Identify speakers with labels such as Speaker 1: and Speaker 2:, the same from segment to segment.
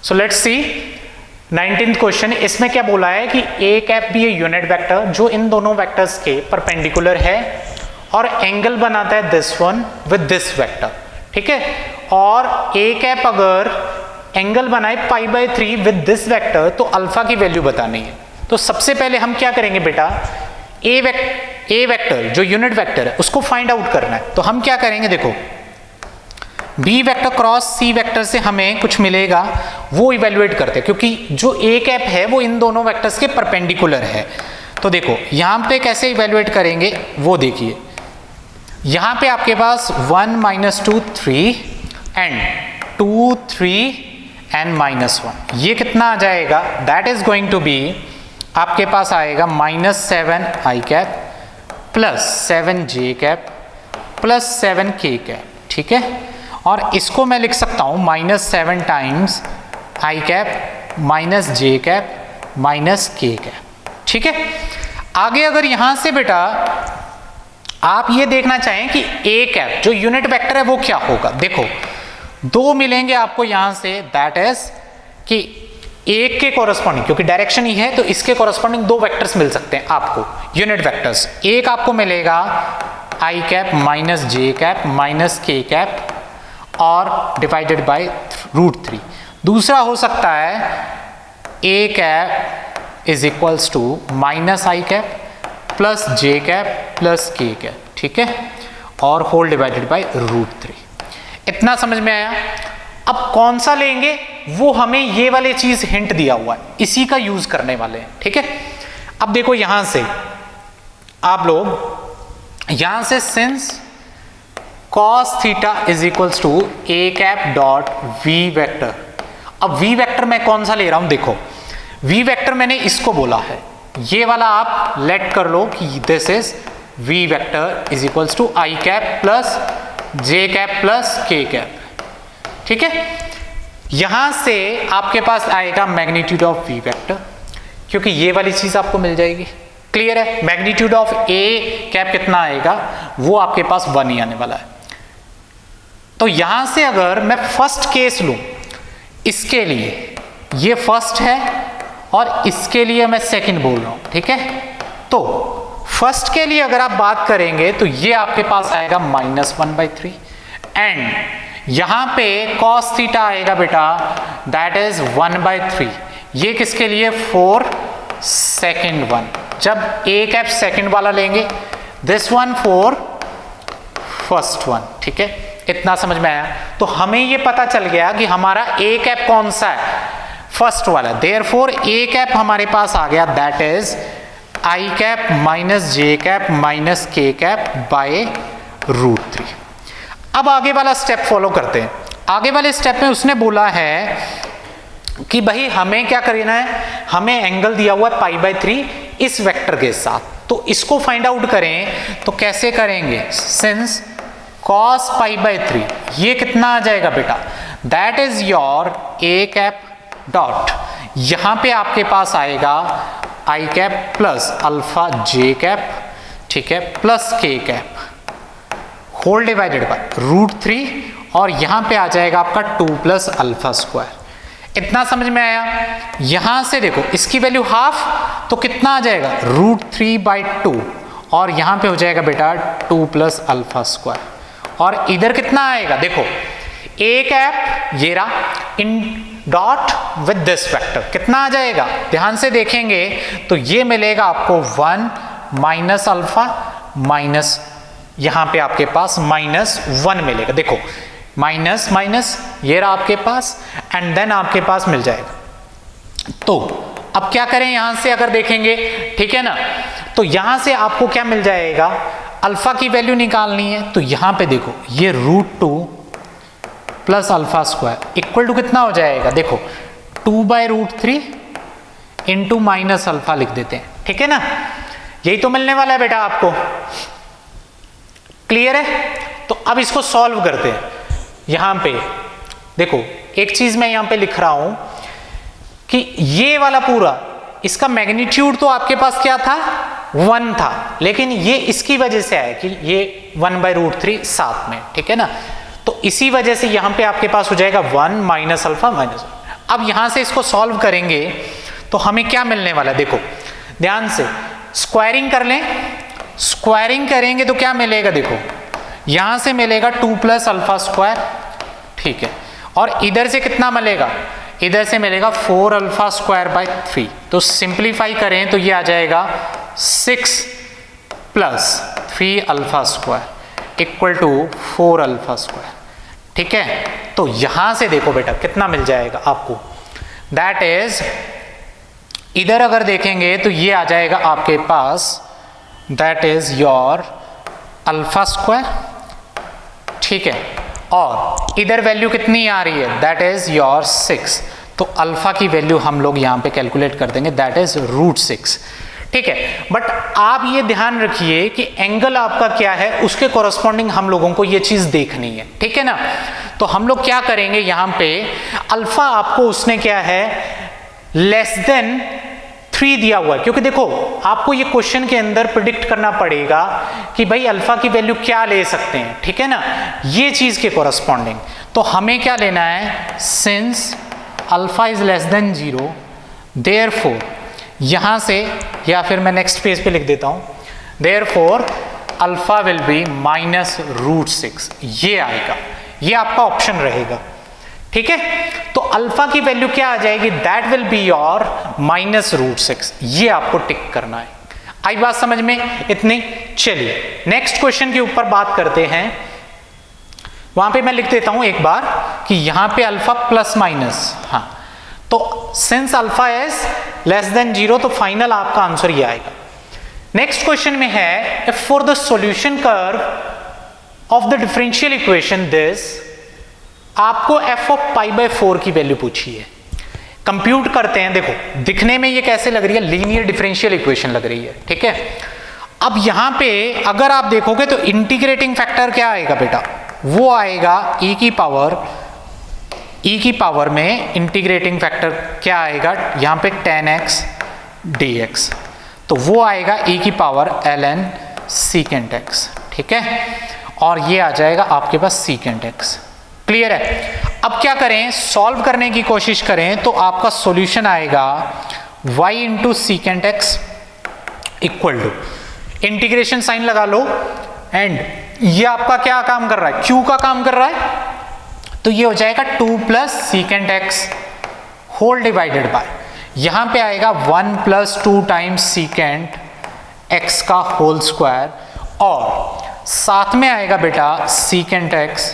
Speaker 1: So let's see 19th question. इसमें क्या बोला है कि ए कैप भी है यूनिट वेक्टर जो इन दोनों वेक्टर्स के परपेंडिकुलर है और एंगल बनाता है this one with this vector, ठीक है। और ए कैप अगर एंगल बनाए π/3 विद दिस वेक्टर तो अल्फा की वैल्यू बतानी है। तो सबसे पहले हम क्या करेंगे बेटा, ए वेक्टर जो यूनिट वेक्टर है उसको फाइंड आउट करना है। तो हम क्या करेंगे, देखो B vector cross C vector से हमें कुछ मिलेगा वो इवेल्युएट करते हैं, क्योंकि जो ए कैप है वो इन दोनों वेक्टर्स के परपेंडिकुलर है। तो देखो यहाँ पे कैसे इवेल्युएट करेंगे वो देखिए, यहाँ पे आपके पास 1 - 2 3 एंड 2 3 एंड -1, ये कितना आ जाएगा, that is going to be आपके पास आएगा -7 i cap plus 7 j cap plus 7 k cap, ठीक है। और इसको मैं लिख सकता हूँ -7 times I cap minus J cap minus K cap, ठीक है। आगे अगर यहाँ से बेटा आप ये देखना चाहें कि ए कैप जो यूनिट वेक्टर है वो क्या होगा, देखो दो मिलेंगे आपको यहाँ से, दैट इज कि एक के कॉरस्पॉन्डिंग, क्योंकि डायरेक्शन ही है तो इसके कॉरस्पॉन्डिंग दो वेक्टर्स मिल सकते हैं आपको यूनिट वेक्टर्स। एक आपको मिलेगा I cap minus J cap minus K cap और डिवाइडेड बाय √3। दूसरा हो सकता है A cap is equals to minus I cap plus J cap plus के कैप, ठीक है, और होल डिवाइडेड बाय √3। इतना समझ में आया। अब कौन सा लेंगे वो हमें ये वाली चीज हिंट दिया हुआ है, इसी का यूज करने वाले हैं, ठीक है। अब देखो यहां से आप लोग यहां से since cos theta is equals to a cap dot v vector. अब वी वेक्टर मैं कौन सा ले रहा हूं, देखो वी वेक्टर मैंने इसको बोला है, ये वाला आप लेट कर लो कि this is v vector is equals to i cap plus J cap plus के कैप, ठीक है। यहां से आपके पास आएगा मैग्नीट्यूड ऑफ वी वेक्टर, क्योंकि ये वाली चीज आपको मिल जाएगी, क्लियर है। मैग्नीट्यूड ऑफ ए कैप कितना आएगा, वो आपके पास 1 ही आने वाला है। तो यहां से अगर मैं फर्स्ट केस लूं, इसके लिए ये फर्स्ट है और इसके लिए मैं सेकंड बोल रहा हूं, ठीक है। तो फर्स्ट के लिए अगर आप बात करेंगे तो ये आपके पास आएगा -1/3 एंड यहां पे cos थीटा आएगा बेटा दैट इज 1/3। ये किसके लिए, 4 सेकंड वन, जब ए कैप सेकंड वाला लेंगे, दिस वन 4 फर्स्ट वन, ठीक है। इतना समझ में आया। तो हमें ये पता चल गया कि हमारा ए कैप कौन सा है, फर्स्ट वाला, देयरफॉर ए कैप हमारे पास आ गया that is I cap minus J cap minus K cap by √3। अब आगे वाला स्टेप फॉलो करते हैं। आगे वाले स्टेप में उसने बोला है कि भाई हमें क्या करना है, हमें एंगल दिया हुआ है π/3 इस वेक्टर के साथ, तो इसको फाइंड आउट करें तो कैसे करेंगे, सिंस cos π/3 ये कितना आ जाएगा बेटा, that is your A cap dot, यहां पे आपके पास आएगा I cap plus alpha J cap, ठीक है, प्लस के कैप होल डिवाइडेड बाय √3 और यहां पे आ जाएगा आपका 2 + α²। इतना समझ में आया। यहां से देखो इसकी वैल्यू हाफ, तो कितना आ जाएगा √3/2 और यहां पे हो जाएगा बेटा 2 + α²। और इधर कितना आएगा, देखो ए कैप ये रहा in dot with this vector, कितना आ जाएगा, ध्यान से देखेंगे तो ये मिलेगा आपको 1 माइनस अल्फा माइनस, यहां पे आपके पास -1 मिलेगा, देखो माइनस माइनस ये रहा आपके पास एंड देन आपके पास मिल जाएगा। तो अब क्या करें, यहां से अगर देखेंगे, ठीक है ना, तो यहां से आपको क्या मिल जाएगा, अल्फा की वैल्यू निकालनी है। तो यहां पे देखो ये √2 + α² इक्वल टू कितना हो जाएगा, देखो 2/√3 इंटू माइनस अल्फा लिख देते हैं, ठीक है ना, यही तो मिलने वाला है बेटा आपको, क्लियर है। तो अब इसको सॉल्व करते हैं। यहां पे देखो एक चीज मैं यहां पे लिख रहा हूं कि ये वाला पूरा इसका मैग्नीट्यूड तो आपके पास क्या था, 1 था, लेकिन ये इसकी वजह से आया कि ये 1/√3 साथ में, ठीक है ना। तो इसी वजह से यहां पे आपके पास हो जाएगा 1 माइनस अल्फा माइनस। अब यहां से इसको सॉल्व करेंगे तो हमें क्या मिलने वाला है, देखो ध्यान से स्क्वायरिंग कर लें, स्क्वायरिंग करेंगे तो क्या मिलेगा, देखो यहां से मिलेगा 2 प्लस अल्फा स्क्वायर, ठीक है, और इधर से कितना मिलेगा, इधर से मिलेगा 4 अल्फा स्क्वायर बाय 3। तो सिंप्लीफाई करें तो ये आ जाएगा 6 plus 3 alpha square equal to 4 alpha square, ठीक है। तो यहां से देखो बेटा कितना मिल जाएगा आपको, दैट इज इधर अगर देखेंगे तो ये आ जाएगा आपके पास, that is your alpha square, ठीक है, और इधर वैल्यू कितनी आ रही है, दैट इज योर 6। तो अल्फा की वैल्यू हम लोग यहां पे कैलकुलेट कर देंगे, दैट इज √6, ठीक है। बट आप ये ध्यान रखिए कि एंगल आपका क्या है उसके कॉरस्पॉन्डिंग हम लोगों को ये चीज देखनी है, ठीक है ना। तो हम लोग क्या करेंगे, यहां पे अल्फा आपको उसने क्या है लेस देन 3 दिया हुआ है, क्योंकि देखो आपको ये क्वेश्चन के अंदर प्रिडिक्ट करना पड़ेगा कि भाई अल्फा की वैल्यू क्या ले सकते हैं, ठीक है ना, ये चीज के कॉरस्पॉन्डिंग। तो हमें क्या लेना है, since alpha is less than 0 therefore, यहां से या फिर मैं नेक्स्ट पेज पे लिख देता हूं, देयरफॉर अल्फा विल बी -√6, ये आएगा, ये आपका ऑप्शन रहेगा, ठीक है। तो अल्फा की वैल्यू क्या आ जाएगी, दैट विल बी योर -√6, ये आपको टिक करना है। आई बात समझ में इतनी। चलिए नेक्स्ट क्वेश्चन के ऊपर बात करते हैं। वहां पे मैं लिख देता हूं एक बार कि यहां पे अल्फा प्लस माइनस, हाँ, तो since alpha is less than 0 तो फाइनल आपका आंसर ये आएगा। नेक्स्ट क्वेश्चन में है, if for the solution curve of the differential equation this, आपको f(π/4) की वैल्यू पूछी है, कंप्यूट करते हैं। देखो दिखने में ये कैसे लग रही है, लीनियर डिफरेंशियल इक्वेशन लग रही है, ठीक है। अब यहां पे अगर आप देखोगे तो इंटीग्रेटिंग फैक्टर क्या आएगा बेटा, वो आएगा e की पावर में इंटीग्रेटिंग फैक्टर क्या आएगा, यहां पे 10x dx, तो वो आएगा e की पावर ln secant x, ठीक है, और ये आ जाएगा आपके पास secant x। क्लियर है। अब क्या करें, सॉल्व करने की कोशिश करें तो आपका सॉल्यूशन आएगा y into secant x equal to, integration sign लगा लो, एंड ये आपका क्या काम कर रहा है, q का काम कर रहा है, तो ये हो जाएगा 2 plus secant x whole divided by, यहां पे आएगा 1 प्लस 2 टाइम्स secant x का होल स्क्वायर, और साथ में आएगा बेटा secant x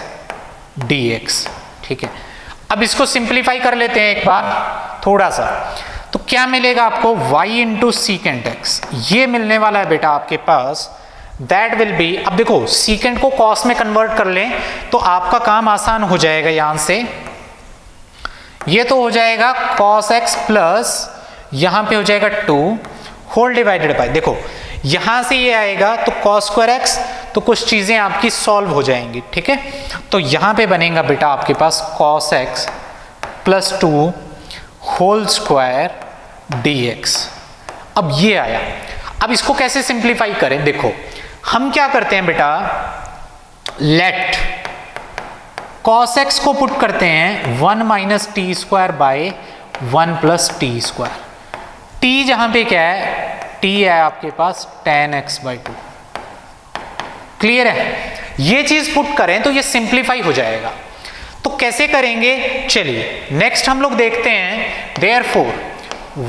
Speaker 1: dx, ठीक है। अब इसको सिंप्लीफाई कर लेते हैं एक बार थोड़ा सा, तो क्या मिलेगा आपको, y इंटू secant x, ये मिलने वाला है बेटा आपके पास, दैट विल बी, अब देखो secant को cos में कन्वर्ट कर लें तो आपका काम आसान हो जाएगा। यहां से ये तो हो जाएगा cos x प्लस यहां पे हो जाएगा 2 होल डिवाइडेड बाय, देखो यहां से ये आएगा तो cos स्क्वायर x, तो कुछ चीजें आपकी सॉल्व हो जाएंगी, ठीक है। तो यहां पे बनेगा बेटा आपके पास cos x plus 2 whole square dx। अब ये आया, अब इसको कैसे सिंप्लीफाई करें, देखो हम क्या करते हैं बेटा, लेट cos x को पुट करते हैं 1 minus T square by 1 plus T square, t जहां पे क्या है, t है आपके पास tan x/2। क्लियर है, ये चीज पुट करें तो ये सिंप्लीफाई हो जाएगा। तो कैसे करेंगे, चलिए नेक्स्ट हम लोग देखते हैं, therefore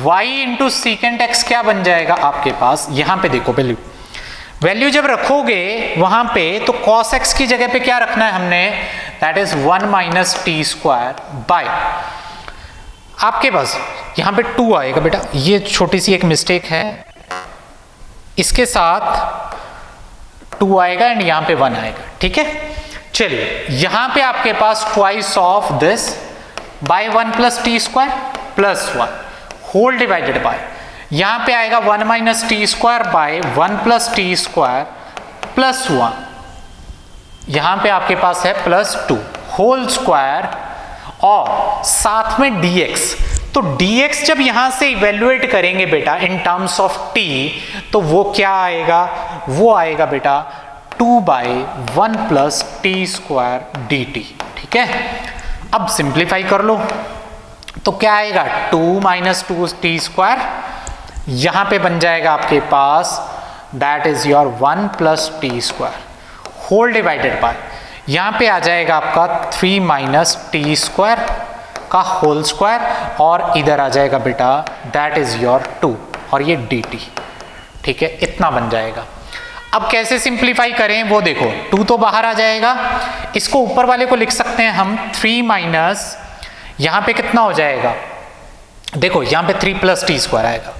Speaker 1: y into secant x क्या बन जाएगा आपके पास, यहां पे देखो वैल्यू जब रखोगे वहां पे तो cos x की जगह पे क्या रखना है हमने, that is 1 minus T square bye, आपके पास यहां पे 2 आएगा बेटा, ये छोटी सी एक मिस्टेक है, इसके साथ 2 आएगा एंड यहां पे 1 आएगा, ठीक है। चलिए यहां पे आपके पास twice of this by 1 plus T square plus 1 whole divided by, यहां पे आएगा 1 minus T square by 1 plus T square plus 1, यहां पे आपके पास है प्लस 2 होल स्क्वायर, और साथ में dx, तो dx जब यहां से इवेल्युएट करेंगे बेटा इन टर्म्स ऑफ t, तो वो क्या आएगा, वो आएगा बेटा 2 by 1 plus T square dt, ठीक है। अब सिंप्लीफाई कर लो, तो क्या आएगा 2 माइनस 2t², यहां पे बन जाएगा आपके पास that is your 1 plus t² whole divided by, यहां पे आ जाएगा आपका 3 माइनस t² का होल स्क्वायर, और इधर आ जाएगा बेटा दैट इज योर 2 और ये dt। ठीक है, इतना बन जाएगा। अब कैसे सिंप्लीफाई करें वो देखो, 2 तो बाहर आ जाएगा, इसको ऊपर वाले को लिख सकते हैं हम 3 माइनस, यहां पे कितना हो जाएगा, देखो यहां पे 3 प्लस t² आएगा,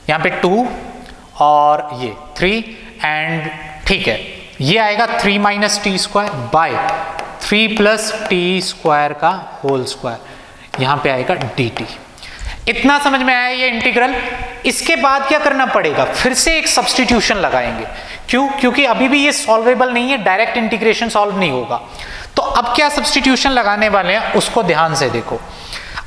Speaker 1: यहां पे 2 और ये 3 एंड ठीक है, ये आएगा 3 minus t² bye 3 plus t² का होल स्क्वायर, यहां पे आएगा dt। इतना समझ में आया ये इंटीग्रल। इसके बाद क्या करना पड़ेगा, फिर से एक सब्स्टिट्यूशन लगाएंगे। क्यों? क्योंकि अभी भी ये सॉल्वेबल नहीं है, डायरेक्ट इंटीग्रेशन सॉल्व नहीं होगा। तो अब क्या सब्स्टिट्यूशन लगाने वाले हैं उसको ध्यान से देखो।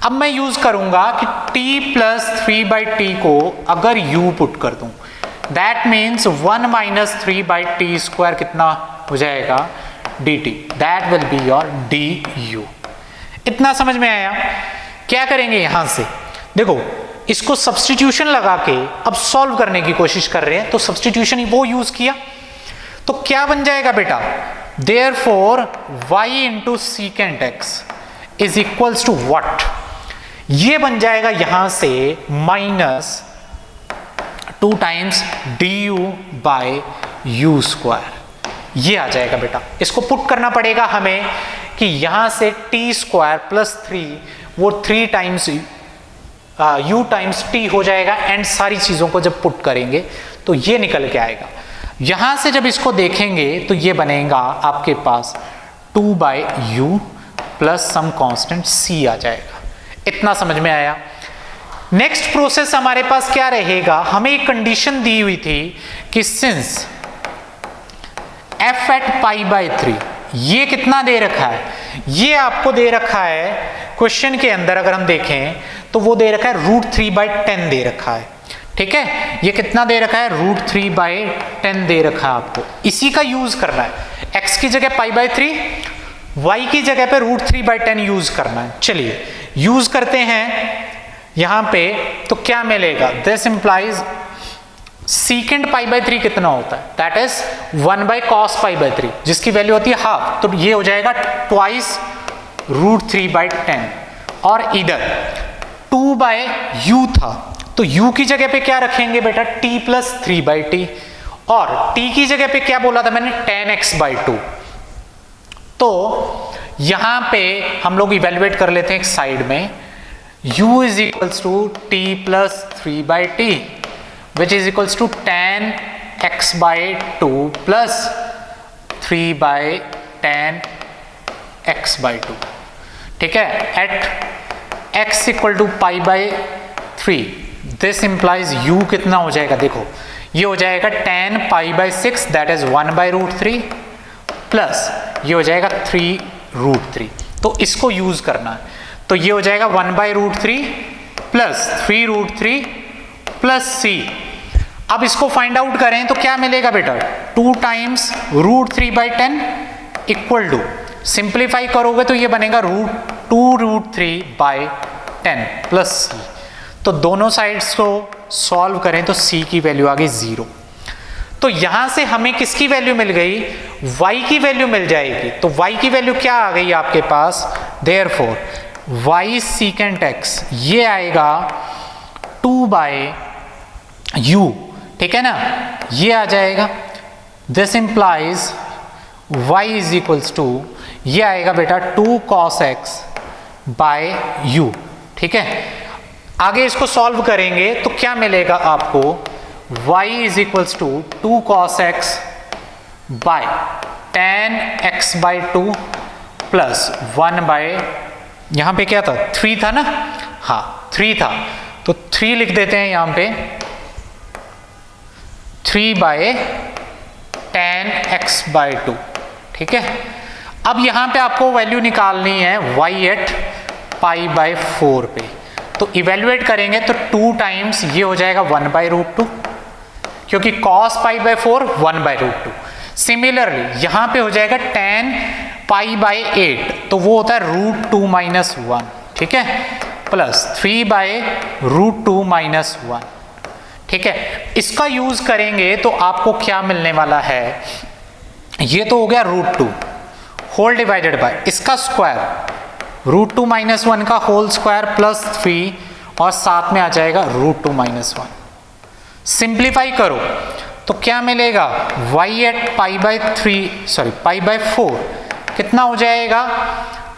Speaker 1: अब मैं यूज करूंगा कि t प्लस 3/t को अगर u पुट कर दूं, दैट मीन्स 1 माइनस 3/t² कितना हो जाएगा dt, that will be your du। इतना समझ में आया? क्या करेंगे यहां से, देखो इसको सब्स्टिट्यूशन लगा के अब सॉल्व करने की कोशिश कर रहे हैं, तो सब्स्टिट्यूशन वो यूज किया, तो क्या बन जाएगा बेटा, therefore y into secant x is equals to what, ये बन जाएगा यहां से minus 2 times du bye u², ये आ जाएगा बेटा। इसको पुट करना पड़ेगा हमें कि यहां से t² प्लस 3 वो 3 टाइम्स u टाइम्स t हो जाएगा, एंड सारी चीजों को जब पुट करेंगे तो ये निकल के आएगा। यहां से जब इसको देखेंगे तो ये बनेगा आपके पास 2/u plus some constant c आ जाएगा। इतना समझ में आया? नेक्स्ट प्रोसेस हमारे पास क्या रहेगा, हमें एक कंडीशन दी हुई थी कि सिंस f एट π/3, ये कितना दे रखा है, ये आपको दे रखा है क्वेश्चन के अंदर, अगर हम देखें तो वो दे रखा है √3/10 दे रखा है। ठीक है, ये कितना दे रखा है, √3/10 दे रखा है आपको, इसी का यूज करना है। x की जगह π/3, y की जगह पे √3/10 यूज करना है। चलिए यूज करते हैं यहां पे, तो क्या मिलेगा, दिस इंप्लाइज सीकेंट π/3 कितना होता है, दैट इज 1/cos π/3, जिसकी वैल्यू होती है हाफ, तो ये हो जाएगा ट्वाइस √3/10, और इधर 2/u था, तो u की जगह पे क्या रखेंगे बेटा, t प्लस 3/t, और t की जगह पे क्या बोला था मैंने, 10x/2। तो यहां पे हम लोग इवेल्युएट कर लेते हैं एक साइड में, u is equals to t plus 3/t which is equals to 10x/2 plus 3/10x/2। ठीक है, at x equal to π/3, this implies u कितना हो जाएगा, देखो ये हो जाएगा 10 π/6 that is 1/√3 प्लस ये हो जाएगा 3√3, तो इसको यूज करना है, तो ये हो जाएगा 1/√3 प्लस 3√3 प्लस c। अब इसको फाइंड आउट करें तो क्या मिलेगा बेटा, 2 टाइम्स √3/10 इक्वल टू, सिंप्लीफाई करोगे तो ये बनेगा √2√3/10 प्लस c। तो दोनों साइड्स को सॉल्व करें तो c की वैल्यू आ गई 0। तो यहां से हमें किसकी वैल्यू मिल गई, y की वैल्यू मिल जाएगी। तो y की वैल्यू क्या आ गई आपके पास, देयरफॉर y सीकेंट x ये आएगा 2/u, ठीक है ना, ये आ जाएगा। This implies y is equals to, ये आएगा बेटा 2 cos x/u। ठीक है, आगे इसको सॉल्व करेंगे तो क्या मिलेगा आपको, y is equals to 2 cos x/10x/2 plus 1/ यहां पे क्या था, 3 था ना, हाँ 3 था, तो 3 लिख देते हैं यहां पे, 3/10x/2। ठीक है, अब यहां पे आपको वैल्यू निकालनी है y एट π/4 पे, तो इवेल्युएट करेंगे तो 2 टाइम्स ये हो जाएगा 1/√2, क्योंकि cos π/4 1/√2। सिमिलरली यहां पे हो जाएगा 10 π/8, तो वो होता है √2 - 1। ठीक है, प्लस 3/√2 माइनस 1। ठीक है, इसका यूज करेंगे तो आपको क्या मिलने वाला है, ये तो हो गया √2 होल डिवाइडेड बाय इसका स्क्वायर √2 माइनस 1 का होल स्क्वायर प्लस 3 और साथ में आ जाएगा √2 माइनस 1। सिंप्लीफाई करो तो क्या मिलेगा, y एट π/4 कितना हो जाएगा,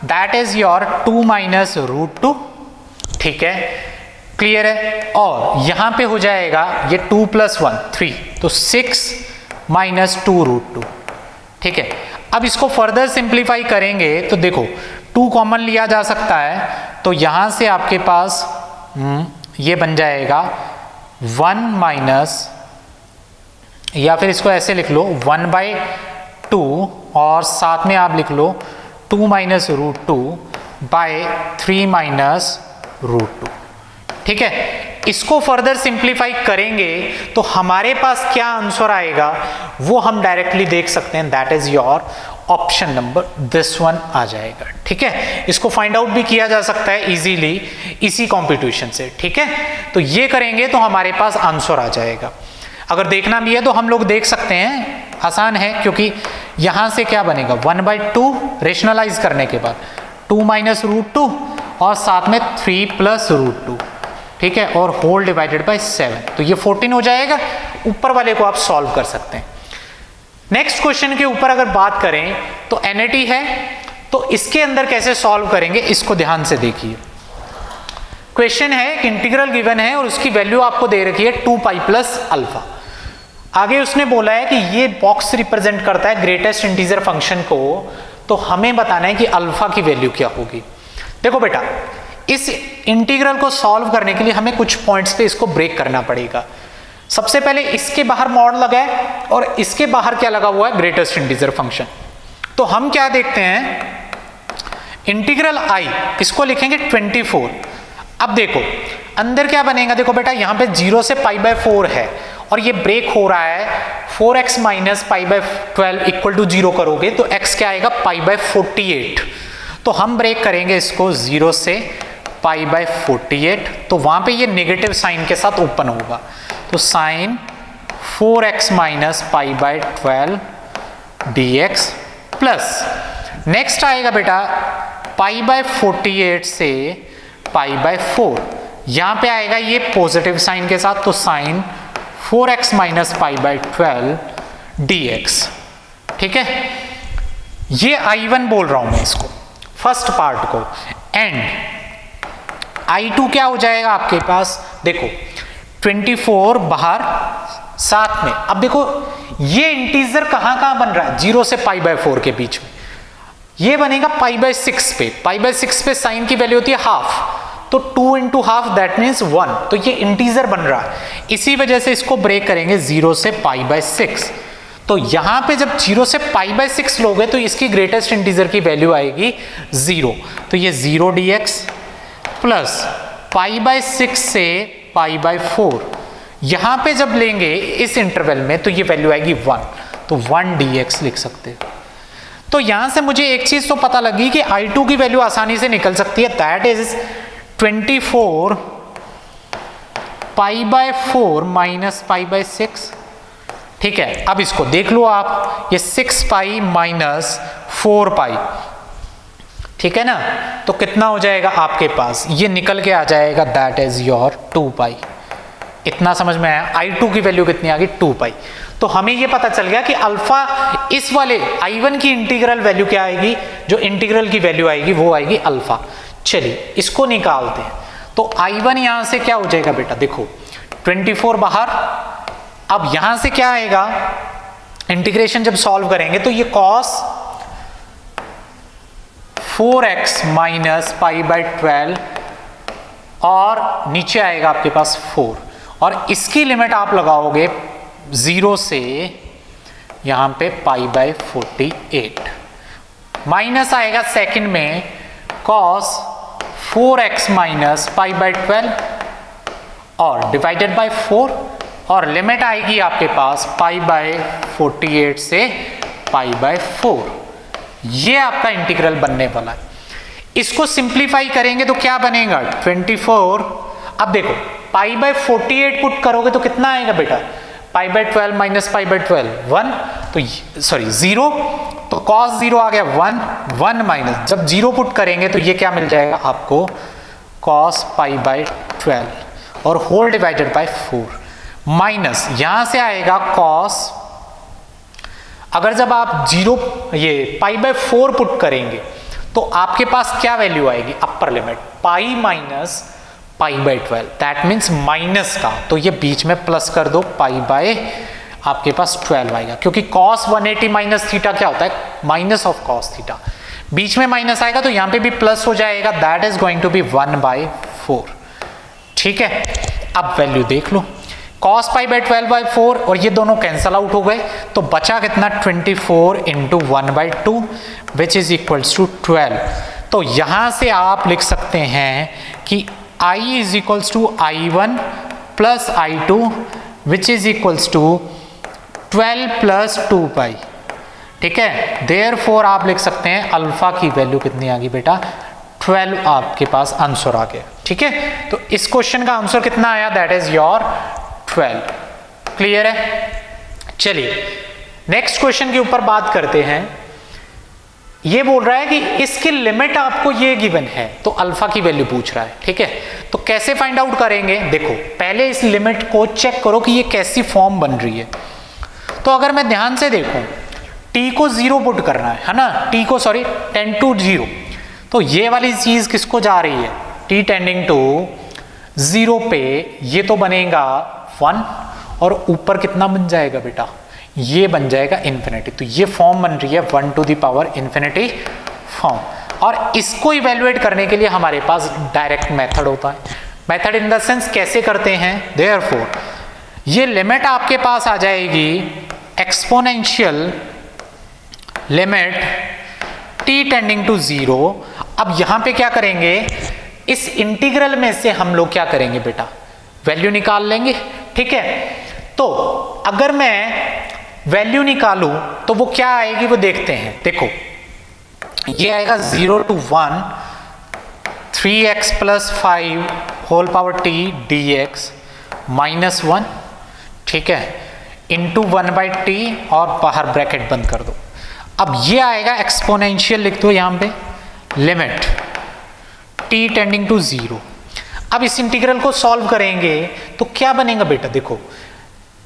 Speaker 1: दैट इज योर 2 माइनस √2। ठीक है, क्लियर है। और यहां पे हो जाएगा ये 2 + 1 3, तो 6 माइनस 2√2। ठीक है, अब इसको फर्दर सिंप्लीफाई करेंगे तो देखो 2 कॉमन लिया जा सकता है, तो यहां से आपके पास ये बन जाएगा 1 माइनस, या फिर इसको ऐसे लिख लो 1/2 और साथ में आप लिख लो 2 माइनस √2 बाय 3 माइनस √2। ठीक है, इसको फर्दर सिंप्लीफाई करेंगे तो हमारे पास क्या आंसर आएगा वो हम डायरेक्टली देख सकते हैं, that is your option number this one आ जाएगा। ठीक है, इसको फाइंड आउट भी किया जा सकता है इजीली इसी कॉम्पिटिशन से। ठीक है, तो ये करेंगे तो हमारे पास आंसर आ जाएगा। अगर देखना भी है तो हम लोग देख सकते हैं, आसान है, क्योंकि यहां से क्या बनेगा 1/2 रेशनलाइज करने के बाद 2 माइनस √2 और साथ में 3 प्लस √2। ठीक है, और होल डिवाइडेड बाय 7, तो ये 14 हो जाएगा। ऊपर वाले को आप सॉल्व कर सकते हैं। नेक्स्ट क्वेश्चन के ऊपर अगर बात करें तो NAT है, तो इसके अंदर कैसे सॉल्व करेंगे इसको ध्यान से देखिए। क्वेश्चन है कि इंटीग्रल गिवन है और उसकी वैल्यू आपको दे रखी है 2π + α। आगे उसने बोला है कि ये बॉक्स रिप्रेजेंट करता है ग्रेटेस्ट इंटीजर फंक्शन को, तो हमें बताना है कि अल्फा की वैल्यू क्या होगी। देखो बेटा, इस इंटीग्रल को सॉल्व करने के लिए हमें कुछ पॉइंट्स पे इसको ब्रेक करना पड़ेगा। सबसे पहले इसके बाहर मॉड लगा है और इसके बाहर क्या लगा हुआ है, ग्रेटेस्ट इंटीजर फंक्शन। तो हम क्या देखते हैं, इंटीग्रल I इसको लिखेंगे 24। अब देखो अंदर क्या बनेगा, देखो बेटा यहां पे 0 से π/4 है और ये ब्रेक हो रहा है 4x माइनस π/12 इक्वल टू 0 करोगे तो x क्या आएगा π/48। तो हम ब्रेक करेंगे इसको 0 से π/48, तो वहां पे ये नेगेटिव साइन के साथ ओपन होगा, तो sine 4x minus π/12 dx plus next आएगा बेटा π/48 से π/4, यहां पे आएगा ये पॉजिटिव साइन के साथ, तो साइन 4x माइनस π/12 dx। ठीक है, ये I1 बोल रहा हूं मैं इसको फर्स्ट पार्ट को, एंड I2 क्या हो जाएगा आपके पास, देखो 24 बाहर साथ में। अब देखो ये इंटीजर कहां कहां बन रहा है, 0 से π/4 के बीच में, ये बनेगा π/6 पे। π/6 पे साइन की वैल्यू होती है हाफ, तो 2 × हाफ दैट मीन्स 1, तो ये इंटीजर बन रहा है। इसी वजह से इसको ब्रेक करेंगे 0 से π/6। तो यहां पे जब 0 से π/6 लोगे तो इसकी ग्रेटेस्ट इंटीजर की वैल्यू आएगी 0, तो ये 0 dx प्लस π/6 से π/4, यहां पे जब लेंगे इस इंटरवल में तो ये वैल्यू आएगी 1, तो 1 dx लिख सकते हैं। तो यहां से मुझे एक चीज तो पता लगी कि I2 की वैल्यू आसानी से निकल सकती है, दैट इज 24 π/4 माइनस π/6। ठीक है, अब इसको देख लो आप, ये 6π माइनस 4π, ठीक है ना, तो कितना हो जाएगा आपके पास, ये निकल के आ जाएगा दैट इज योर 2π। इतना समझ में आया, I2 की वैल्यू कितनी आ गई 2π। तो हमें ये पता चल गया कि अल्फा, इस वाले I1 की इंटीग्रल वैल्यू क्या आएगी, जो इंटीग्रल की वैल्यू आएगी वो आएगी अल्फा। चलिए इसको निकालते हैं, तो I1 यहां से क्या हो जाएगा बेटा, देखो 24 बाहर, अब यहां से क्या आएगा, इंटीग्रेशन जब सॉल्व करेंगे तो ये cos 4x माइनस π/12 और नीचे आएगा आपके पास 4, और इसकी लिमिट आप लगाओगे 0 से यहां पे π/48, माइनस आएगा सेकंड में cos 4x माइनस π/12 और डिवाइडेड बाय 4, और लिमिट आएगी आपके पास π/48 से π/4। ये आपका इंटीग्रल बनने वाला है। इसको सिंप्लीफाई करेंगे तो क्या बनेगा 24। अब देखो पाई बाय 48 पुट करोगे तो कितना आएगा बेटा, pi by 12 minus pi by 12 1, तो सॉरी 0, तो कॉस 0 आ गया 1 1 माइनस, जब 0 पुट करेंगे तो ये क्या मिल जाएगा आपको कॉस पाई बाय 12 और होल डिवाइडेड बाय 4 माइनस यहां से आएगा कॉस, अगर जब आप 0 ये पाई बाय 4 पुट करेंगे तो आपके पास क्या वैल्यू आएगी upper limit pi minus pi by 12, that means minus का, तो ये बीच में प्लस कर दो पाई बाय आपके पास 12 आएगा, क्योंकि cos 180 माइनस थीटा क्या होता है माइनस ऑफ cos थीटा, बीच में माइनस आएगा तो यहां पे भी प्लस हो जाएगा, that is going to be 1/4। ठीक है, अब वैल्यू देख लो cos पाई बाय 12/4 और ये दोनों कैंसल आउट हो गए, तो बचा कितना 24 into 1/2 which is equals to 12। तो यहां से आप लिख सकते हैं कि I is equals to I1 plus I2 which is equals to 12 plus 2 pi. ठीक है, देयरफॉर आप लिख सकते हैं अल्फा की वैल्यू कितनी आ गई बेटा 12 आपके पास आंसर आ गया। ठीक है, तो इस क्वेश्चन का आंसर कितना आया दैट इज योर 12। क्लियर है, चलिए नेक्स्ट क्वेश्चन के ऊपर बात करते हैं। ये बोल रहा है कि इसकी लिमिट आपको ये गिवन है तो अल्फा की वैल्यू पूछ रहा है। ठीक है, तो कैसे फाइंड आउट करेंगे, देखो पहले इस लिमिट को चेक करो कि ये कैसी फॉर्म बन रही है। तो अगर मैं ध्यान से देखूं t को 0 पुट करना है ना, t को सॉरी टेंड टू 0, तो ये वाली चीज किसको जा रही है t टेंडिंग टू 0 पे, ये तो बनेगा 1 और ऊपर कितना बन जाएगा बेटा, ये बन जाएगा इन्फिनिटी। तो ये फॉर्म बन रही है 1 to the power infinity form, और इसको इवेल्युएट करने के लिए हमारे पास डायरेक्ट मेथड होता है। मेथड इन द सेंस कैसे करते हैं, देयरफॉर ये लिमिट आपके पास आ जाएगी exponential limit t tending to 0। अब यहां पे क्या करेंगे, इस इंटीग्रल में से हम लोग क्या करेंगे बेटा वैल्यू निकाल लेंगे। ठीक है, तो अगर मैं वैल्यू निकालूं तो वो क्या आएगी वो देखते हैं। देखो ये आएगा 0 to 1 3x plus 5 whole power t dx minus 1, ठीक है, इंटू 1/t और बाहर ब्रैकेट बंद कर दो। अब ये आएगा एक्सपोनेंशियल, लिख दो यहां पे लिमिट t टेंडिंग टू 0। अब इस इंटीग्रल को सॉल्व करेंगे तो क्या बनेगा बेटा, देखो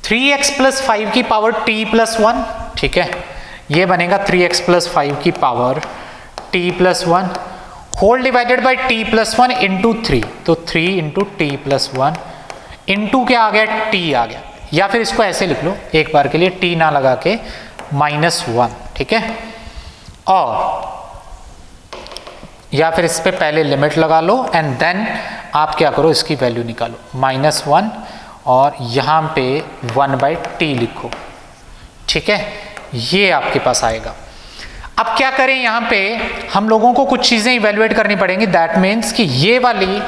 Speaker 1: 3x प्लस 5 की पावर t प्लस 1, ठीक है, ये बनेगा 3x प्लस 5 की power t plus 1 whole divided by t plus 1 into 3, तो 3 इंटू t प्लस 1 इंटू क्या आ गया t आ गया, या फिर इसको ऐसे लिख लो एक बार के लिए t ना लगा के -1, ठीक है, और या फिर इस पे पहले लिमिट लगा लो एंड देन आप क्या करो इसकी वैल्यू निकालो -1 और यहाँ पे 1/t लिखो। ठीक है, ये आपके पास आएगा। अब क्या करें, यहाँ पे हम लोगों को कुछ चीजें इवेल्युएट करनी पड़ेंगी, दैट मीन्स कि ये वाली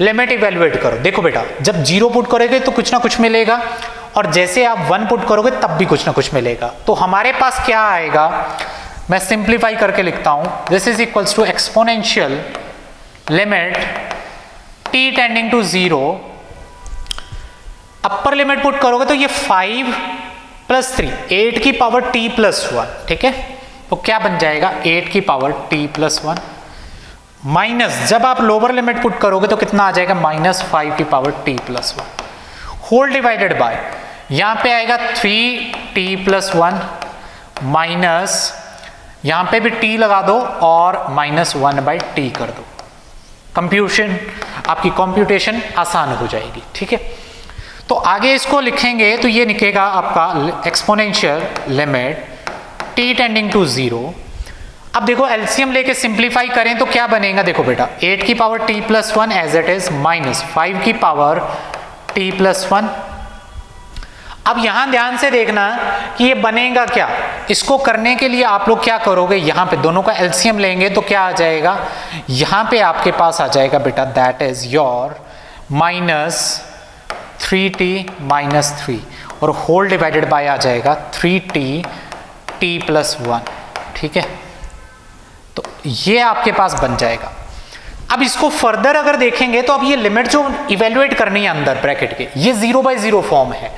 Speaker 1: लिमिट इवेल्युएट करो। देखो बेटा जब 0 पुट करोगे तो कुछ ना कुछ मिलेगा, और जैसे आप 1 पुट करोगे तब भी कुछ ना कुछ मिलेगा। तो हमारे पास क्या आएगा, मैं सिंप्लीफाई करके लिखता हूं, this is equals to exponential limit t tending to 0, upper limit put करोगे तो ये 5 प्लस 3 8 की पावर t प्लस 1, ठीक है, तो क्या बन जाएगा 8 की पावर t प्लस 1 माइनस, जब आप लोअर लिमिट पुट करोगे तो कितना आ जाएगा -5 की power t plus 1 whole divided by, यहां पे आएगा 3t प्लस 1 माइनस, यहां पे भी t लगा दो और -1/t कर दो। आपकी कंप्यूटेशन आसान हो जाएगी। ठीक है, तो आगे इसको लिखेंगे तो ये निकलेगा आपका exponential limit t tending to 0। अब देखो एलसीएम लेके सिंप्लीफाई करें तो क्या बनेगा, देखो बेटा 8 की power t plus 1 as it is -5 की पावर t प्लस 1। अब यहां ध्यान से देखना कि ये बनेगा क्या, इसको करने के लिए आप लोग क्या करोगे, यहां पे दोनों का एलसीएम लेंगे तो क्या आ जाएगा, यहां पे आपके पास आ जाएगा बेटा that is your -3t minus 3 और होल डिवाइडेड बाय आ जाएगा 3t t प्लस 1। ठीक है, तो ये आपके पास बन जाएगा। अब इसको फर्दर अगर देखेंगे तो अब ये लिमिट जो इवेल्युएट करनी है अंदर ब्रैकेट के, ये 0/0 फॉर्म है,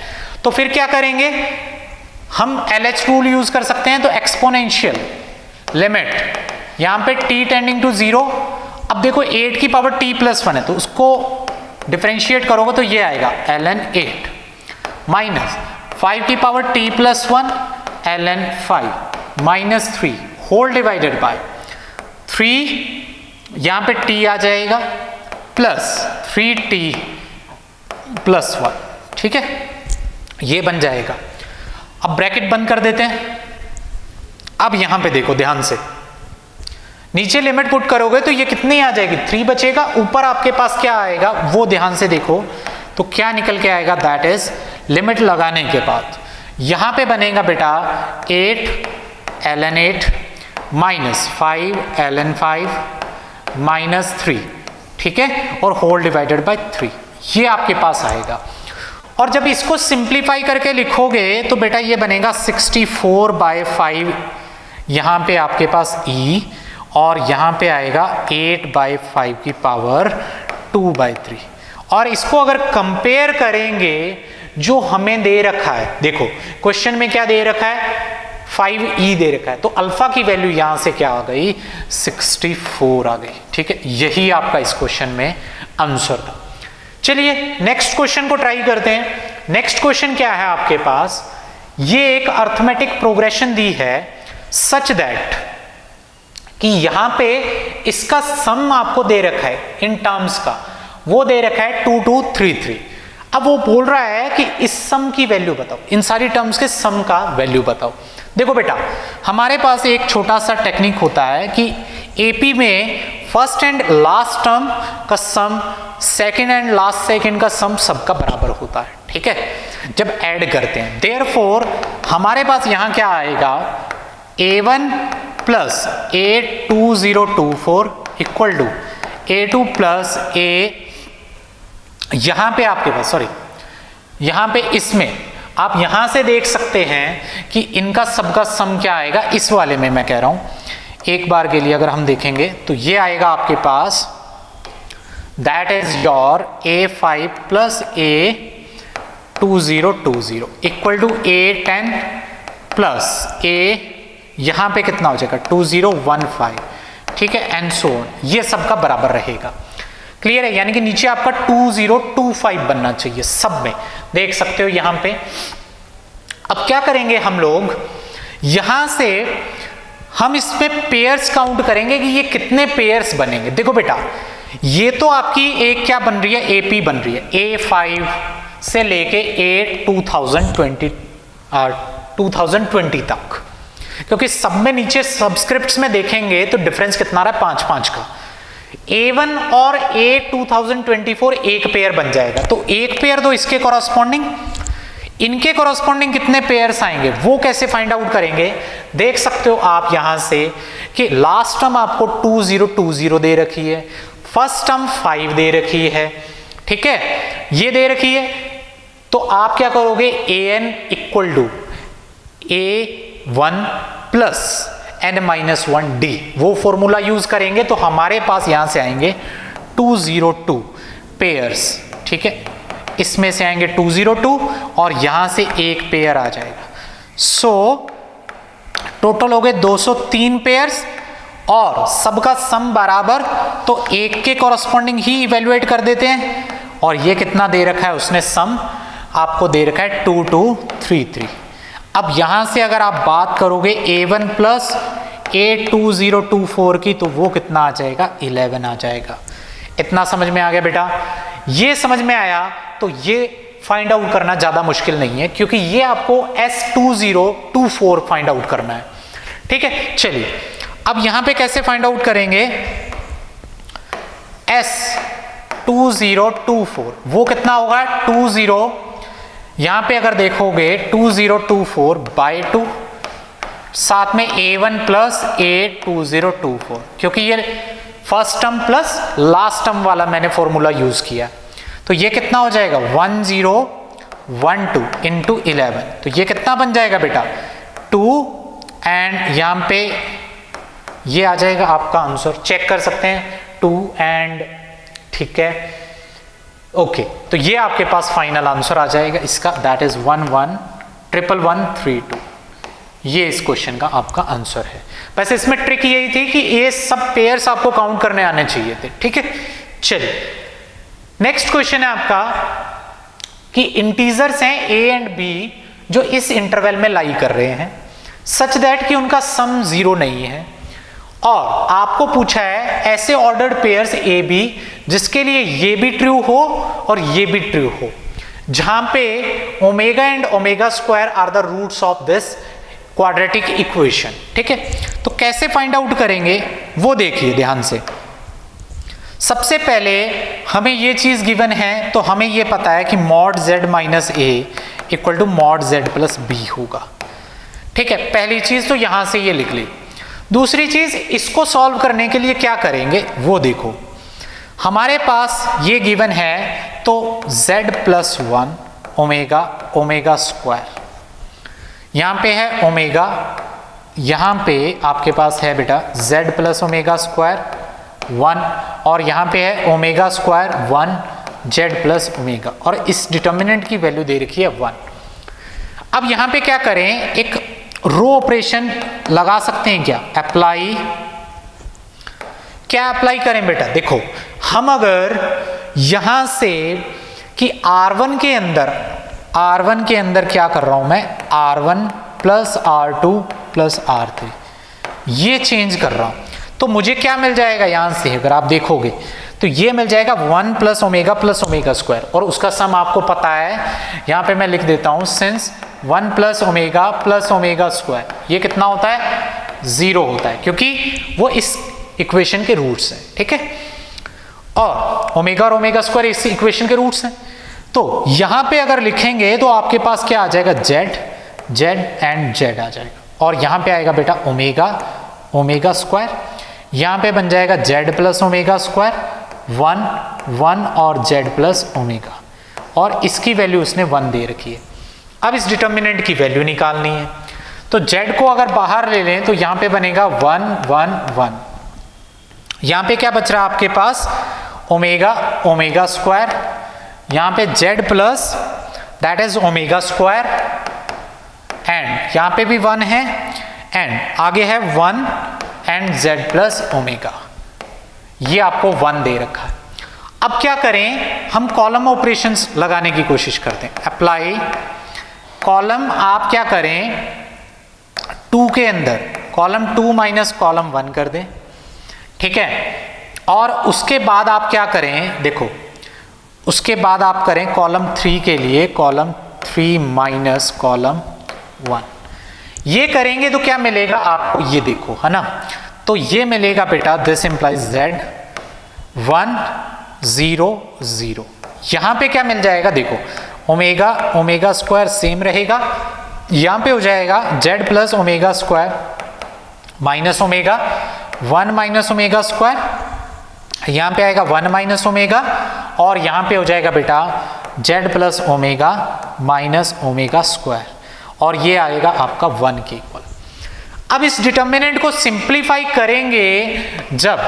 Speaker 1: तो फिर क्या करेंगे हम LH रूल यूज कर सकते हैं। तो एक्सपोनेंशियल लिमिट यहां पे t टेंडिंग टू 0। अब देखो 8 की पावर t + 1 है, तो उसको डिफरेंशिएट करोगे तो ये आएगा ln 8 माइनस 5 की power t + 1 ln 5 minus 3 whole divided by 3, यहां पे t आ जाएगा प्लस 3t + 1, ठीक है, ये बन जाएगा। अब ब्रैकेट बंद कर देते हैं। अब यहां पे देखो ध्यान से, नीचे लिमिट पुट करोगे तो ये कितनी आ जाएगी, 3 बचेगा, ऊपर आपके पास क्या आएगा वो ध्यान से देखो, तो क्या निकल के आएगा, दैट इज लिमिट लगाने के बाद यहां पे बनेगा बेटा 8 ln 8 माइनस 5 ln 5 माइनस 3, ठीक है, और होल डिवाइडेड बाय 3, ये आपके पास आएगा। और जब इसको सिंप्लीफाई करके लिखोगे तो बेटा ये बनेगा 64/5, यहां पे आपके पास e, और यहां पे आएगा 8/5 की पावर 2/3। और इसको अगर कंपेयर करेंगे जो हमें दे रखा है, देखो क्वेश्चन में क्या दे रखा है, 5e दे रखा है, तो अल्फा की वैल्यू यहां से क्या आ गई, 64 आ गई, ठीक है, यही आपका इस क्वेश्चन में आंसर था। चलिए नेक्स्ट क्वेश्चन को ट्राई करते हैं। नेक्स्ट क्वेश्चन क्या है आपके पास, ये एक अर्थमेटिक प्रोग्रेशन दी है सच दैट कि यहां पे इसका सम आपको दे रखा है इन टर्म्स का, वो दे रखा है 2233। अब वो बोल रहा है कि इस सम की वैल्यू बताओ, इन सारी टर्म्स के सम का वैल्यू बताओ। देखो बेटा हमारे पास एक छोटा सा टेक्निक होता है कि एपी में फर्स्ट एंड लास्ट टर्म का सम, सेकंड एंड लास्ट सेकंड का सम सबका बराबर होता है, ठीक है, जब ऐड करते हैं। देयरफॉर हमारे पास यहां क्या आएगा, a1 plus a2024 equal to a2 plus a, यहां पे आपके पास सॉरी, यहां पे इसमें आप यहां से देख सकते हैं कि इनका सबका सम क्या आएगा, इस वाले में मैं कह रहा हूं एक बार के लिए अगर हम देखेंगे तो ये आएगा आपके पास, that is your a5 plus a2020 equal to a10 plus a, यहां पे कितना हो जाएगा 2015, ठीक है, एंड सो ऑन, ये सबका बराबर रहेगा। क्लियर है, यानी कि नीचे आपका 2025 बनना चाहिए, सब में देख सकते हो यहां पे। अब क्या करेंगे हम लोग, यहां से हम इसमें पेयर्स काउंट करेंगे कि ये कितने पेयर्स बनेंगे। देखो बेटा ये तो आपकी एक क्या बन रही है, एपी बन रही है, A5 से लेके A2020 तक, क्योंकि सब में नीचे सबस्क्रिप्ट्स में देखेंगे तो डिफरेंस कितना रहा है, 5-5 का। A1 और A2024 एक पेयर बन जाएगा, तो एक पेयर दो इसके कॉरस्पॉन्डिंग, इनके कॉरस्पॉन्डिंग कितने पेयर्स आएंगे वो कैसे फाइंड आउट करेंगे। देख सकते हो आप यहां से कि लास्ट टर्म आपको 2020 दे रखी है, फर्स्ट टर्म 5 दे रखी है, ठीक है, ये दे रखी है, तो आप क्या करोगे, an equal to a1 plus n-1d, वो फॉर्मूला यूज करेंगे तो हमारे पास यहां से आएंगे 202 पेयर्स, ठीक है, इसमें से आएंगे 202 और यहां से एक पेयर आ जाएगा। सो टोटल हो गए 203 पेयर्स और सबका सम बराबर, तो एक के कॉरस्पॉन्डिंग ही इवेल्युएट कर देते हैं। और ये कितना दे रखा है उसने, सम आपको दे रखा है 2233। अब यहां से अगर आप बात करोगे A1 प्लस A2024 की, तो वो कितना आ जाएगा, 11 आ जाएगा। इतना समझ में आ गया बेटा, ये समझ में आया तो ये फाइंड आउट करना ज्यादा मुश्किल नहीं है, क्योंकि ये आपको S2024 फाइंड आउट करना है, ठीक है। चलिए अब यहां पे कैसे फाइंड आउट करेंगे, S2024 वो कितना होगा, 20, यहां पे अगर देखोगे 2024 बाई 2, साथ में A1 प्लस A2024, क्योंकि ये first term plus last term वाला मैंने फॉर्मूला यूज किया, तो ये कितना हो जाएगा 1012 इंटू 11, तो ये कितना बन जाएगा बेटा 2, एंड यहां पे ये आ जाएगा आपका आंसर, चेक कर सकते हैं 2 एंड, ठीक है, ओके। तो ये आपके पास फाइनल आंसर आ जाएगा इसका, दैट इज 1 1 1 1 1 3 2। ये इस क्वेश्चन का आपका आंसर है। वैसे इसमें ट्रिक यही थी कि ये सब पेयर्स आपको काउंट करने आने चाहिए थे, ठीक है। चलिए नेक्स्ट क्वेश्चन है आपका कि इंटीजर्स हैं a एंड b जो इस इंटरवल में लाई कर रहे हैं सच दैट कि उनका सम 0 नहीं है, और आपको पूछा है ऐसे ऑर्डर्ड पेयर्स ए बी जिसके लिए ये भी ट्रू हो और ये भी ट्रू हो, जहां पे omega and omega square are the roots of this quadratic equation, ठीक है। तो कैसे फाइंड आउट करेंगे वो देखिए ध्यान से। सबसे पहले हमें ये चीज गिवन है, तो हमें ये पता है कि mod z minus a equal to mod z plus b होगा, ठीक है। पहली चीज तो यहां से ये लिख ली। दूसरी चीज, इसको सॉल्व करने के लिए क्या करेंगे वो देखो। हमारे पास ये गिवन है तो z plus 1 omega omega square, यहां पे है ओमेगा, यहां पे आपके पास है बेटा z प्लस ओमेगा स्क्वायर 1, और यहां पे है omega square 1 z plus omega, और इस डिटर्मिनेंट की वैल्यू दे रखी है 1। अब यहां पे क्या करें, एक रो ऑपरेशन लगा सकते हैं क्या, अप्लाई। क्या अप्लाई करें बेटा, देखो हम अगर यहां से कि R1 के अंदर क्या कर रहा हूं मैं, R1 plus R2 plus R3 ये चेंज कर रहा हूं, तो मुझे क्या मिल जाएगा यहां से, अगर आप देखोगे तो ये मिल जाएगा 1 प्लस ओमेगा स्क्वायर, और उसका सम आपको पता है, यहां पे मैं लिख देता हूं सिंस 1 प्लस ओमेगा स्क्वायर ये कितना होता है, 0 होता है, क्योंकि वो इस इक्वेशन के रूट्स हैं, ठीक है। और ओमेगा स्क्वायर इस इक्वेशन के रूट्स हैं, तो यहां पे अगर लिखेंगे तो आपके पास क्या आ जाएगा, z एंड z आ जाएगा, और यहां पे आएगा बेटा ओमेगा स्क्वायर, यहां पे बन जाएगा z प्लस ओमेगा स्क्वायर 1 और z प्लस ओमेगा, और इसकी वैल्यू उसने 1 दे रखी है। अब इस डिटर्मिनेंट की वैल्यू निकालनी है, तो z को अगर बाहर ले लें तो यहां पे बनेगा 1 1 1, यहां पे क्या बच रहा है आपके पास, ओमेगा स्क्वायर, यहां पे z plus that is omega square, and यहां पे भी 1 है, एंड आगे है 1 एंड z प्लस ओमेगा, ये आपको 1 दे रखा है। अब क्या करें, हम कॉलम ऑपरेशंस लगाने की कोशिश करते हैं। अप्लाई कॉलम, आप क्या करें 2 के अंदर कॉलम 2 माइनस कॉलम 1 कर दें, ठीक है। और उसके बाद आप क्या करें, देखो उसके बाद आप करें कॉलम 3 के लिए कॉलम 3 माइनस कॉलम 1, ये करेंगे तो क्या मिलेगा आपको, ये देखो है ना, तो ये मिलेगा बेटा दिस इंप्लाइज z 1 0 0, यहां पे क्या मिल जाएगा, देखो ओमेगा स्क्वायर सेम रहेगा, यहां पे हो जाएगा z plus omega square minus omega 1 minus omega square, यहां पे आएगा 1 माइनस ओमेगा, और यहां पे हो जाएगा बेटा z plus omega minus omega square, और ये आएगा आपका 1 के इक्वल। अब इस डिटर्मिनेंट को सिंप्लीफाई करेंगे जब,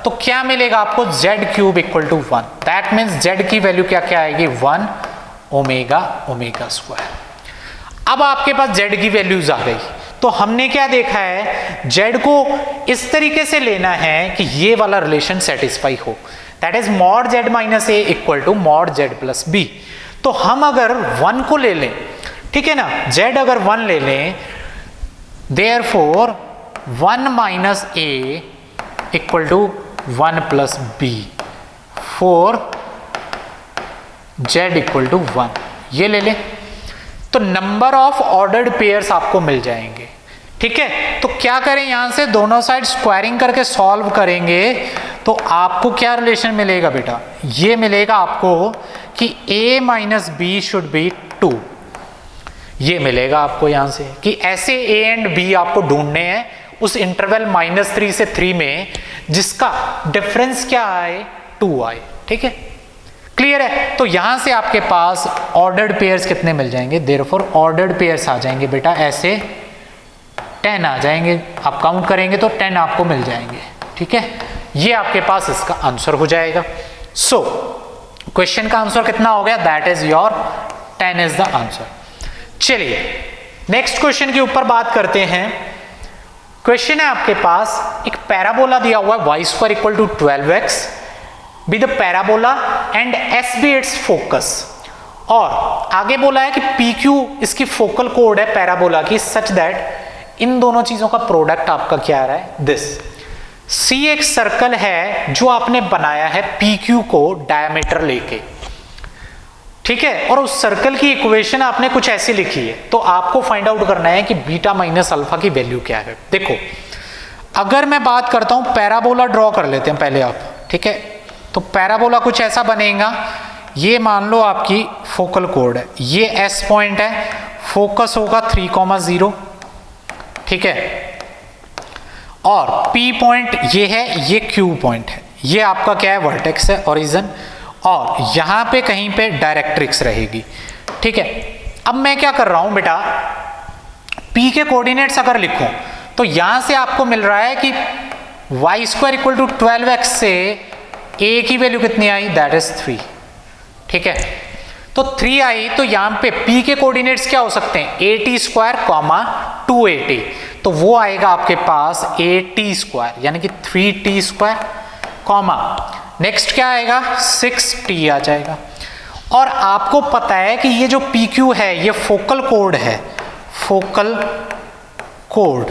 Speaker 1: तो क्या मिलेगा आपको, z cube equal to 1, that means z की वैल्यू क्या क्या आएगी, 1 ओमेगा स्क्वायर। अब आपके पास z की वैल्यूज आ गई, तो हमने क्या देखा है, z को इस तरीके से लेना है कि ये वाला रिलेशन सेटिस्फाई हो, that is mod z minus a equal to mod z plus b. तो हम अगर 1 को ले लें, ठीक है ना, z अगर 1 ले लें, therefore 1 minus a equal to 1 plus b for z equal to 1, ये ले लें, तो नंबर ऑफ ऑर्डर्ड पेयर्स आपको मिल जाएंगे, ठीक है। तो क्या करें, यहां से दोनों साइड स्क्वायरिंग करके सॉल्व करेंगे, तो आपको क्या रिलेशन मिलेगा बेटा, ये मिलेगा आपको कि a minus b should be 2, ये मिलेगा आपको यहां से कि ऐसे a एंड b आपको ढूंढने हैं उस इंटरवल -3 से 3 में जिसका डिफरेंस क्या आए, 2 आए, ठीक है, क्लियर है। तो यहां से आपके पास ऑर्डर्ड पेयर्स कितने मिल जाएंगे, देयरफॉर ऑर्डर्ड पेयर्स आ जाएंगे बेटा ऐसे 10 आ जाएंगे, आप काउंट करेंगे तो 10 आपको मिल जाएंगे, ठीक है। ये आपके पास इसका आंसर हो जाएगा। सो क्वेश्चन का आंसर कितना हो गया, that is your 10 is the answer. चलिए नेक्स्ट क्वेश्चन के ऊपर बात करते हैं। क्वेश्चन है आपके पास एक पैराबोला दिया हुआ है y square equal to 12x be the parabola and s be its focus, और आगे बोला है कि PQ इसकी फोकल कोड है पैराबोला की, सच दैट इन दोनों चीजों का प्रोडक्ट आपका क्या आ रहा है, दिस। C एक सर्कल है जो आपने बनाया है PQ को डायमीटर लेके, ठीक है, और उस सर्कल की इक्वेशन आपने कुछ ऐसी लिखी है, तो आपको फाइंड आउट करना है कि बीटा माइनस अल्फा की वैल्यू क्या है। देखो अगर मैं बात करता हूं, पैराबोला ड्रॉ कर लेते हैं पहले आप, ठीक है, तो पैराबोला कुछ ऐसा बनेगा, ये मान लो आपकी फोकल कोड है, ये S पॉइंट है, फोकस होगा 3,0, ठीक है, और P पॉइंट ये है, ये Q पॉइंट है, ये आपका क्या है, वर्टेक्स है, ओरिजिन, और यहां पे कहीं पे डायरेक्ट्रिक्स रहेगी, ठीक है। अब मैं क्या कर रहा हूं बेटा, P के कोऑर्डिनेट्स अगर लिखूं तो यहां से आपको मिल रहा है कि y square equal to 12x से a की वैल्यू कितनी आई, दैट इज 3, ठीक है, तो 3 आई, तो यहां पे P के कोऑर्डिनेट्स क्या हो सकते हैं, at स्क्वायर कॉमा 2at, तो वो आएगा आपके पास at स्क्वायर यानी कि 3t स्क्वायर कॉमा नेक्स्ट क्या आएगा, 6t आ जाएगा। और आपको पता है कि ये जो PQ है ये फोकल कोड है, फोकल कोड,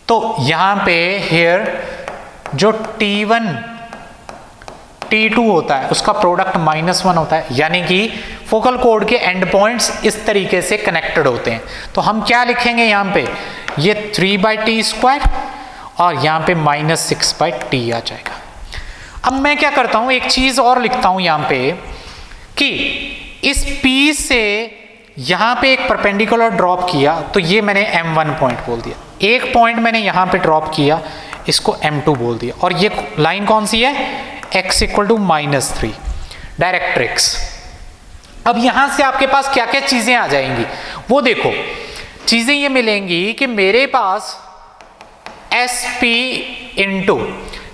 Speaker 1: तो यहां पे हियर जो T1 T2 होता है उसका प्रोडक्ट -1 होता है, यानी कि फोकल कोड के एंड पॉइंट्स इस तरीके से कनेक्टेड होते हैं। तो हम क्या लिखेंगे यहाँ पे, ये 3/t स्क्वायर और यहाँ पे -6/t आ जाएगा। अब मैं क्या करता हूँ, एक चीज और लिखता हूँ यहाँ पे कि इस P से यहाँ पे एक परपेंडिकुलर ड्रॉप किया, तो ये मैंने M1 पॉइंट बोल दिया, एक पॉइंट मैंने यहाँ पे ड्रॉप किया, इसको M2 बोल दिया, और ये लाइन कौन सी है, x इक्वल टू -3 डायरेक्ट्रिक्स। अब यहां से आपके पास क्या क्या चीजें आ जाएंगी, वो देखो, चीजें ये मिलेंगी कि मेरे पास SP इंटू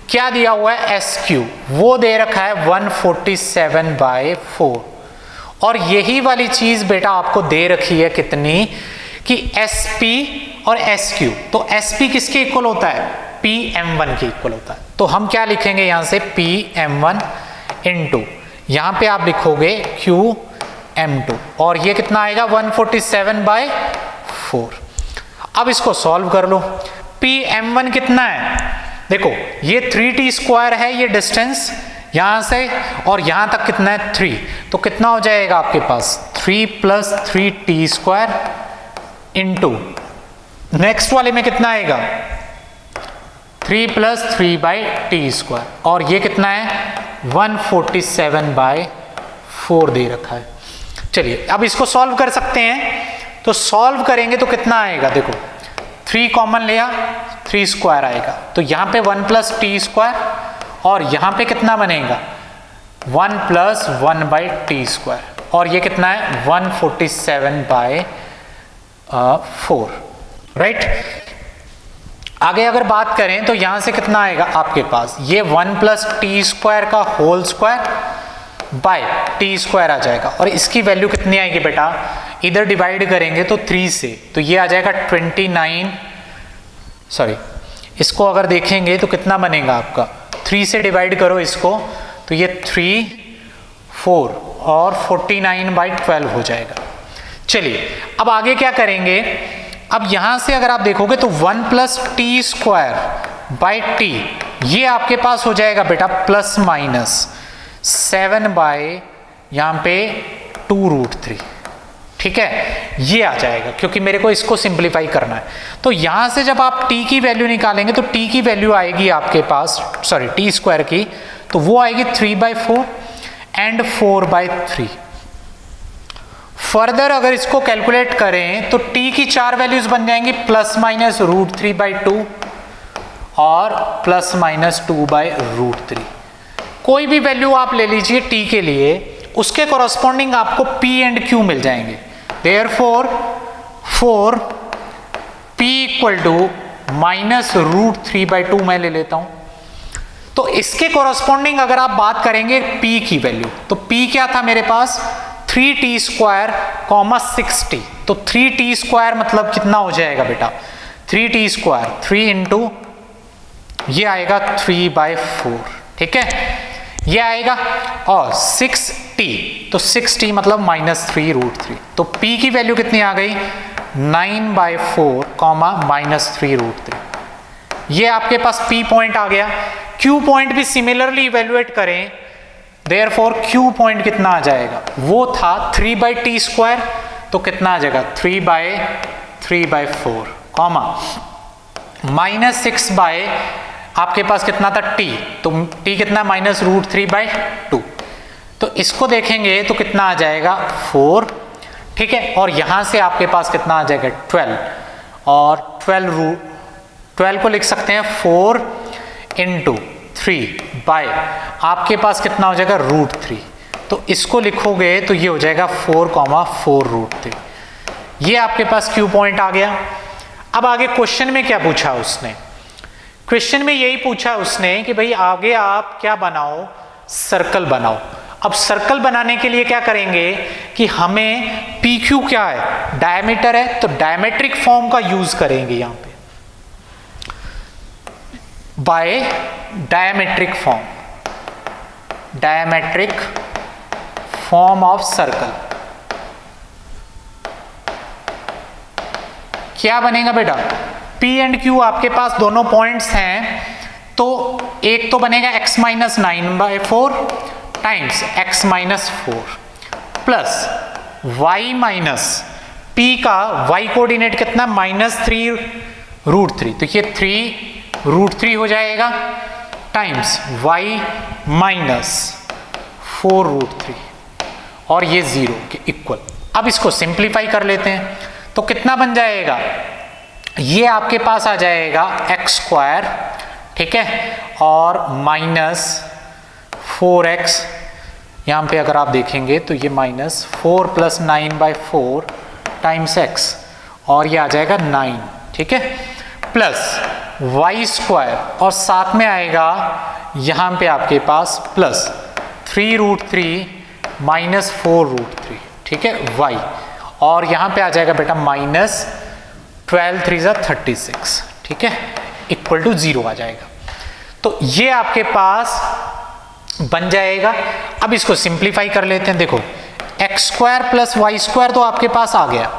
Speaker 1: क्या दिया हुआ है, SQ, वो दे रखा है 147/4, और यही वाली चीज बेटा आपको दे रखी है कितनी, कि SP और SQ, तो SP किसके इक्वल होता है, PM1 के इक्वल होता है। तो हम क्या लिखेंगे यहां से, PM1 इंटू यहां पे आप लिखोगे QM2, और ये कितना आएगा 147/4। अब इसको सॉल्व कर लो, PM1 कितना है, देखो ये 3t स्क्वायर है, ये डिस्टेंस यहां से और यहां तक कितना है 3, तो कितना हो जाएगा आपके पास 3 + 3t स्क्वायर इंटू नेक्स्ट वाले में कितना आएगा 3 + 3/t स्क्वायर, और ये कितना है 147/4 दे रखा है। चलिए अब इसको सॉल्व कर सकते हैं, तो सॉल्व करेंगे तो कितना आएगा, देखो 3 कॉमन लिया, 3 स्क्वायर आएगा, तो यहाँ पे 1 + t स्क्वायर, और यहाँ पे कितना बनेगा 1 + 1/t स्क्वायर, और ये कितना है 147/4, राइट। आगे अगर बात करें तो यहां से कितना आएगा आपके पास, ये 1 + t स्क्वायर का whole square by t square आ जाएगा, और इसकी वैल्यू कितनी आएगी बेटा, इधर डिवाइड करेंगे तो 3 से, तो ये आ जाएगा 29, सॉरी इसको अगर देखेंगे तो कितना बनेगा आपका, 3 से डिवाइड करो इसको, तो ये 3, 4 और 49/12 हो जाएगा। चलिए अब आगे क्या करेंगे, अब यहां से अगर आप देखोगे तो 1 + t स्क्वायर बाय t, ये आपके पास हो जाएगा बेटा ±7 यहां पे 2√3, ठीक है, ये आ जाएगा, क्योंकि मेरे को इसको सिंप्लीफाई करना है। तो यहां से जब आप t की वैल्यू निकालेंगे तो t की वैल्यू आएगी आपके पास, सॉरी t स्क्वायर की, तो वो आएगी 3/4 एंड 4/3। फर्दर अगर इसको कैलकुलेट करें तो t की 4 वैल्यूज बन जाएंगी ±√3/2 और ±2/√3। कोई भी वैल्यू आप ले लीजिए t के लिए, उसके कॉरस्पॉन्डिंग आपको p एंड q मिल जाएंगे। Therefore for p equal to minus √3/2 मैं ले लेता हूं। तो इसके कोरस्पॉन्डिंग अगर आप बात करेंगे p की वैल्यू, तो p क्या था मेरे पास 3t² 6t। तो 3t² मतलब कितना हो जाएगा बेटा 3t², 3 इंटू ये आएगा 3/4, ठीक है ये आएगा, और 6t, तो 6t मतलब -3√3। तो p की वैल्यू कितनी आ गई 9/4, -3√3। ये आपके पास p पॉइंट आ गया। q पॉइंट भी सिमिलरली इवेल्युएट करें, देयरफॉर q पॉइंट कितना आ जाएगा, वो था 3/t², तो कितना आ जाएगा 3/4, -6 बाय आपके पास कितना था t, तो t कितना -√3/2। तो इसको देखेंगे तो कितना आ जाएगा 4, ठीक है, और यहां से आपके पास कितना आ जाएगा 12, और 12 को लिख सकते हैं 4 इंटू 3 बाय आपके पास कितना हो जाएगा √3। तो इसको लिखोगे तो ये हो जाएगा 4,4√3। ये आपके पास Q पॉइंट आ गया। अब आगे क्वेश्चन में क्या पूछा उसने, क्वेश्चन में यही पूछा उसने कि भाई आगे आप क्या बनाओ, सर्कल बनाओ। अब सर्कल बनाने के लिए क्या करेंगे कि हमें PQ क्या है, डायमीटर है, तो डायमेट्रिक फॉर्म का यूज करेंगे यहां पे, by diametric form of circle. क्या बनेगा बेटा, P एंड Q आपके पास दोनों पॉइंट्स हैं, तो एक तो बनेगा x - 9/4 times x - 4 plus y minus P का y कोऑर्डिनेट कितना -3√3, तो ये 3√3 हो जाएगा टाइम्स y - 4√3, और ये 0 के इक्वल। अब इसको सिंप्लीफाई कर लेते हैं, तो कितना बन जाएगा, ये आपके पास आ जाएगा x², ठीक है, और -4x, यहाँ पे अगर आप देखेंगे तो ये -4 + 9/4 टाइम्स x, और ये आ जाएगा 9, ठीक है, प्लस y², और साथ में आएगा यहाँ पे आपके पास प्लस 3√3 - 4√3, ठीक है y, और यहाँ पे आ जाएगा बेटा -12 3 = 36, ठीक है, इक्वल टू 0 आ जाएगा। तो ये आपके पास बन जाएगा। अब इसको सिंप्लीफाई कर लेते हैं, देखो x² + y² तो आपके पास आ गया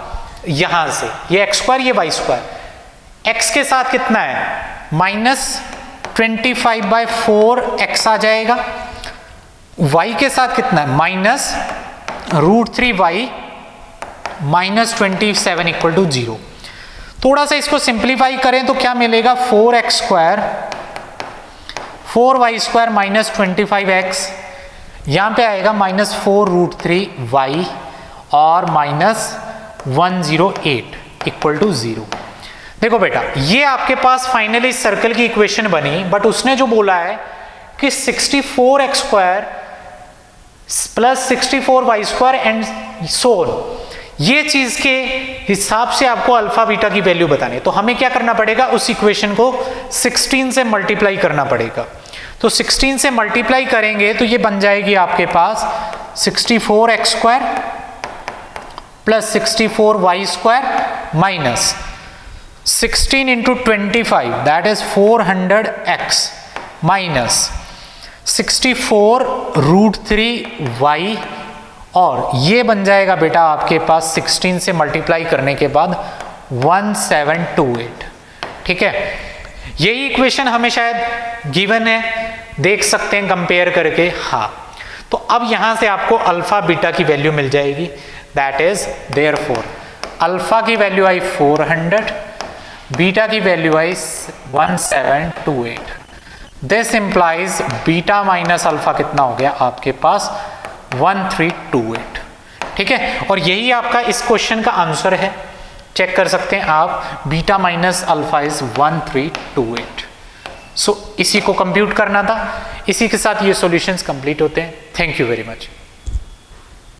Speaker 1: यहां से, ये x², ये y², x के साथ कितना है -25/4x आ जाएगा, y के साथ कितना है -√3y -27 = 0। थोड़ा सा इसको सिंप्लीफाई करें तो क्या मिलेगा 4x², 4y² -25x, यहाँ पे आएगा -4√3y और -108 = 0। देखो बेटा ये आपके पास फाइनली सर्कल की इक्वेशन बनी, बट उसने जो बोला है कि 64x² + 64y² and so on, ये चीज के हिसाब से आपको अल्फा बीटा की वैल्यू बतानी है। तो हमें क्या करना पड़ेगा, उस इक्वेशन को 16 से मल्टीप्लाई करना पड़ेगा। तो 16 से मल्टीप्लाई करेंगे तो ये बन जाएगी आपके पास 64x² + 64y² minus 16 × 25 that is 400x minus 64√3y, और ये बन जाएगा बेटा आपके पास 16 से मल्टीप्लाई करने के बाद 1728, ठीक है। यही इक्वेशन हमें शायद गिवन है, देख सकते हैं कंपेयर करके, हाँ। तो अब यहां से आपको अल्फा बीटा की वैल्यू मिल जाएगी, दैट इज देयरफॉर अल्फा की वैल्यू आई 400, बीटा की value I 1728। This implies beta minus alpha कितना हो गया आपके पास 1328, ठीक है। और यही आपका इस क्वेश्चन का आंसर है, चेक कर सकते हैं आप, बीटा माइनस अल्फा इज 1328। सो इसी को कंप्यूट करना था। इसी के साथ ये सॉल्यूशंस कंप्लीट होते हैं। Thank you very much.